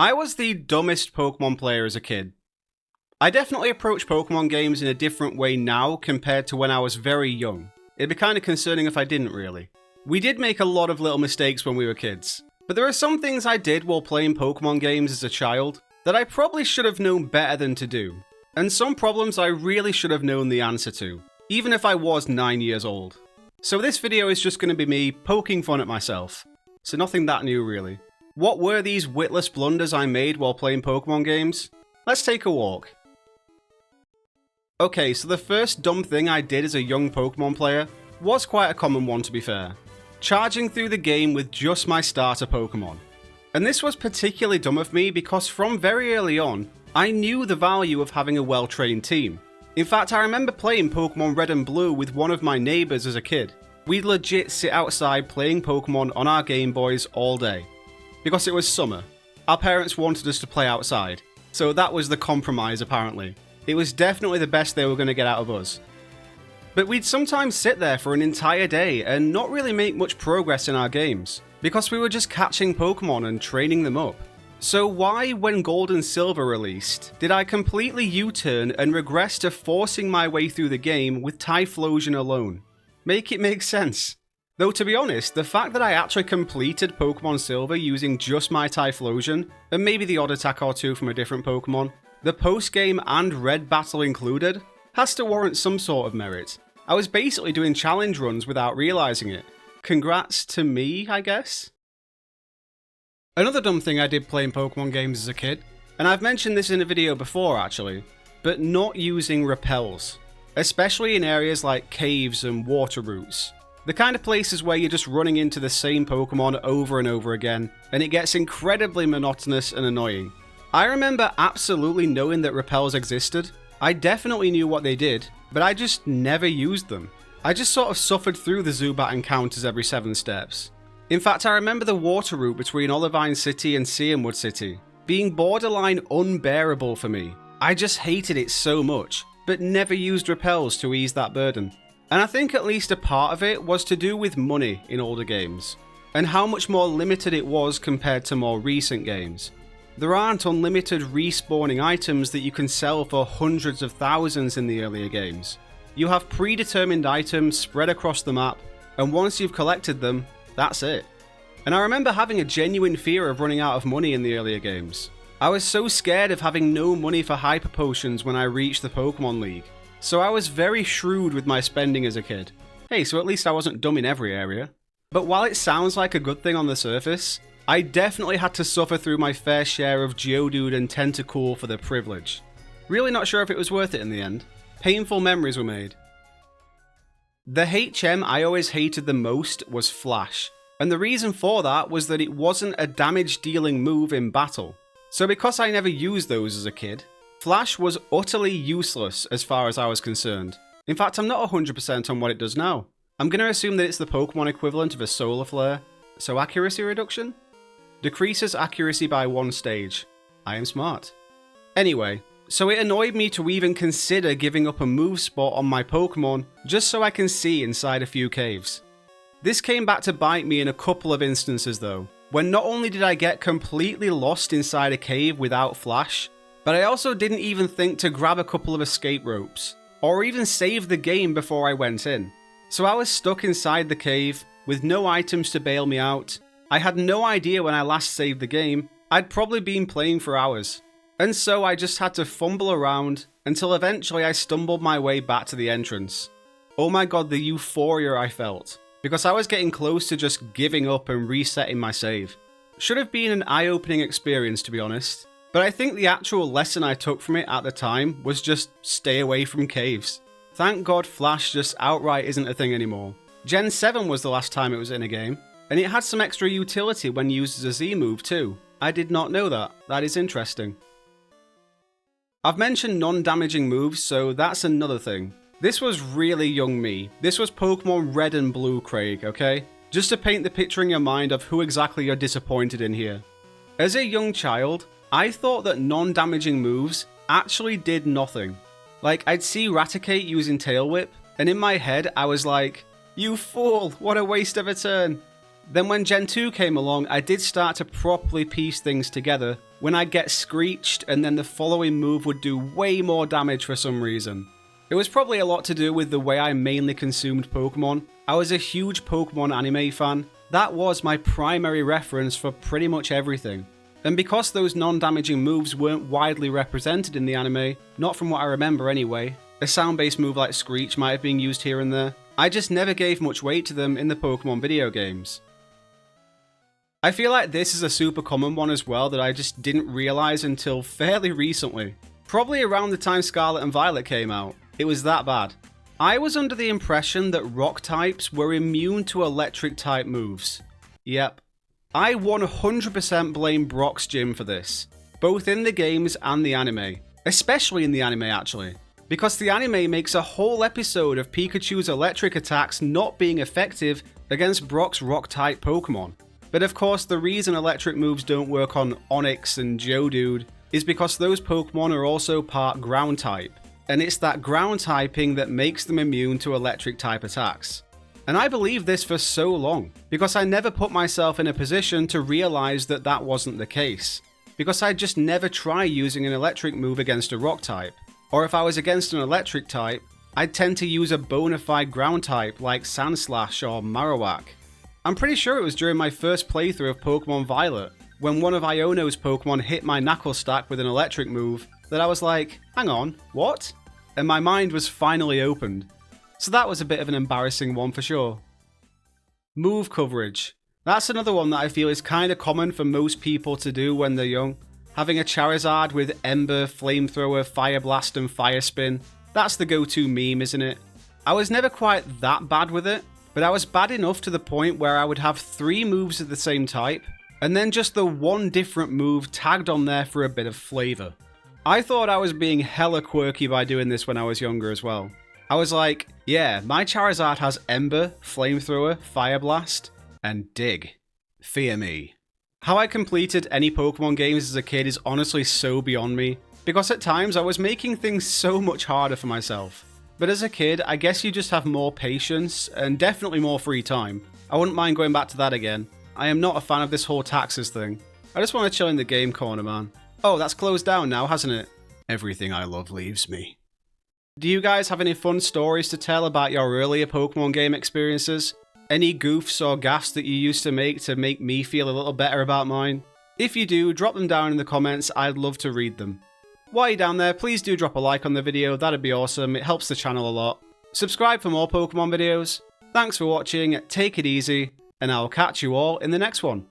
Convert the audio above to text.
I was the dumbest Pokemon player as a kid. I definitely approach Pokemon games in a different way now compared to when I was very young. It'd be kind of concerning if I didn't really. We did make a lot of little mistakes when we were kids, but there are some things I did while playing Pokemon games as a child that I probably should have known better than to do, and some problems I really should have known the answer to, even if I was 9 years old. So this video is just going to be me poking fun at myself, so nothing that new really. What were these witless blunders I made while playing Pokemon games? Let's take a walk. Okay, so the first dumb thing I did as a young Pokemon player was quite a common one to be fair. Charging through the game with just my starter Pokemon. And this was particularly dumb of me because from very early on, I knew the value of having a well-trained team. In fact, I remember playing Pokemon Red and Blue with one of my neighbours as a kid. We'd legit sit outside playing Pokemon on our Game Boys all day. Because it was summer. Our parents wanted us to play outside, so that was the compromise apparently. It was definitely the best they were going to get out of us. But we'd sometimes sit there for an entire day and not really make much progress in our games, because we were just catching Pokemon and training them up. So why, when Gold and Silver released, did I completely U-turn and regress to forcing my way through the game with Typhlosion alone? Make it make sense. Though to be honest, the fact that I actually completed Pokemon Silver using just my Typhlosion, and maybe the odd attack or two from a different Pokemon, the post-game and Red battle included, has to warrant some sort of merit. I was basically doing challenge runs without realising it. Congrats to me, I guess? Another dumb thing I did playing Pokemon games as a kid, and I've mentioned this in a video before actually, but not using repels. Especially in areas like caves and water routes. The kind of places where you're just running into the same Pokemon over and over again, and it gets incredibly monotonous and annoying. I remember absolutely knowing that repels existed. I definitely knew what they did, but I just never used them. I just sort of suffered through the Zubat encounters every 7 steps. In fact, I remember the water route between Olivine City and Cianwood City being borderline unbearable for me. I just hated it so much, but never used repels to ease that burden. And I think at least a part of it was to do with money in older games, and how much more limited it was compared to more recent games. There aren't unlimited respawning items that you can sell for hundreds of thousands in the earlier games. You have predetermined items spread across the map, and once you've collected them, that's it. And I remember having a genuine fear of running out of money in the earlier games. I was so scared of having no money for hyper potions when I reached the Pokemon League. So I was very shrewd with my spending as a kid. Hey, so at least I wasn't dumb in every area. But while it sounds like a good thing on the surface, I definitely had to suffer through my fair share of Geodude and Tentacool for the privilege. Really not sure if it was worth it in the end. Painful memories were made. The HM I always hated the most was Flash, and the reason for that was that it wasn't a damage dealing move in battle. So because I never used those as a kid, Flash was utterly useless as far as I was concerned. In fact, I'm not 100% on what it does now. I'm going to assume that it's the Pokemon equivalent of a Solar Flare. So accuracy reduction? Decreases accuracy by 1 stage. I am smart. Anyway, so it annoyed me to even consider giving up a move spot on my Pokemon just so I can see inside a few caves. This came back to bite me in a couple of instances though, when not only did I get completely lost inside a cave without Flash, but I also didn't even think to grab a couple of escape ropes, or even save the game before I went in. So I was stuck inside the cave, with no items to bail me out. I had no idea when I last saved the game. I'd probably been playing for hours. And so I just had to fumble around, until eventually I stumbled my way back to the entrance. Oh my god, the euphoria I felt, because I was getting close to just giving up and resetting my save. Should have been an eye-opening experience to be honest. But I think the actual lesson I took from it at the time was just stay away from caves. Thank God Flash just outright isn't a thing anymore. Gen 7 was the last time it was in a game, and it had some extra utility when used as a Z move too. I did not know that. That is interesting. I've mentioned non-damaging moves, so that's another thing. This was really young me. This was Pokemon Red and Blue, Craig, okay? Just to paint the picture in your mind of who exactly you're disappointed in here. As a young child, I thought that non-damaging moves actually did nothing. Like, I'd see Raticate using Tail Whip, and in my head I was like, you fool, what a waste of a turn. Then when Gen 2 came along, I did start to properly piece things together, when I'd get screeched and then the following move would do way more damage for some reason. It was probably a lot to do with the way I mainly consumed Pokemon. I was a huge Pokemon anime fan. That was my primary reference for pretty much everything. And because those non-damaging moves weren't widely represented in the anime, not from what I remember anyway, a sound-based move like Screech might have been used here and there, I just never gave much weight to them in the Pokemon video games. I feel like this is a super common one as well that I just didn't realise until fairly recently. Probably around the time Scarlet and Violet came out. It was that bad. I was under the impression that rock types were immune to electric type moves. Yep. I 100% blame Brock's gym for this, both in the games and the anime. Especially in the anime actually, because the anime makes a whole episode of Pikachu's electric attacks not being effective against Brock's rock type Pokemon. But of course the reason electric moves don't work on Onix and Geodude is because those Pokemon are also part ground type. And it's that ground typing that makes them immune to electric type attacks. And I believed this for so long, because I never put myself in a position to realise that that wasn't the case. Because I'd just never try using an electric move against a rock type. Or if I was against an electric type, I'd tend to use a bona fide ground type like Sandslash or Marowak. I'm pretty sure it was during my first playthrough of Pokemon Violet, when one of Iono's Pokemon hit my Knuckle Stack with an electric move, that I was like, hang on, what? And my mind was finally opened. So that was a bit of an embarrassing one for sure. Move coverage. That's another one that I feel is kind of common for most people to do when they're young. Having a Charizard with Ember, Flamethrower, Fire Blast and Fire Spin. That's the go-to meme, isn't it? I was never quite that bad with it, but I was bad enough to the point where I would have 3 moves of the same type, and then just the one different move tagged on there for a bit of flavour. I thought I was being hella quirky by doing this when I was younger as well. I was like, yeah, my Charizard has Ember, Flamethrower, Fire Blast, and Dig. Fear me. How I completed any Pokemon games as a kid is honestly so beyond me, because at times I was making things so much harder for myself. But as a kid, I guess you just have more patience, and definitely more free time. I wouldn't mind going back to that again. I am not a fan of this whole taxes thing. I just want to chill in the game corner, man. Oh, that's closed down now, hasn't it? Everything I love leaves me. Do you guys have any fun stories to tell about your earlier Pokemon game experiences? Any goofs or gaffes that you used to make me feel a little better about mine? If you do, drop them down in the comments, I'd love to read them. While you're down there, please do drop a like on the video, that'd be awesome, it helps the channel a lot. Subscribe for more Pokemon videos. Thanks for watching, take it easy, and I'll catch you all in the next one.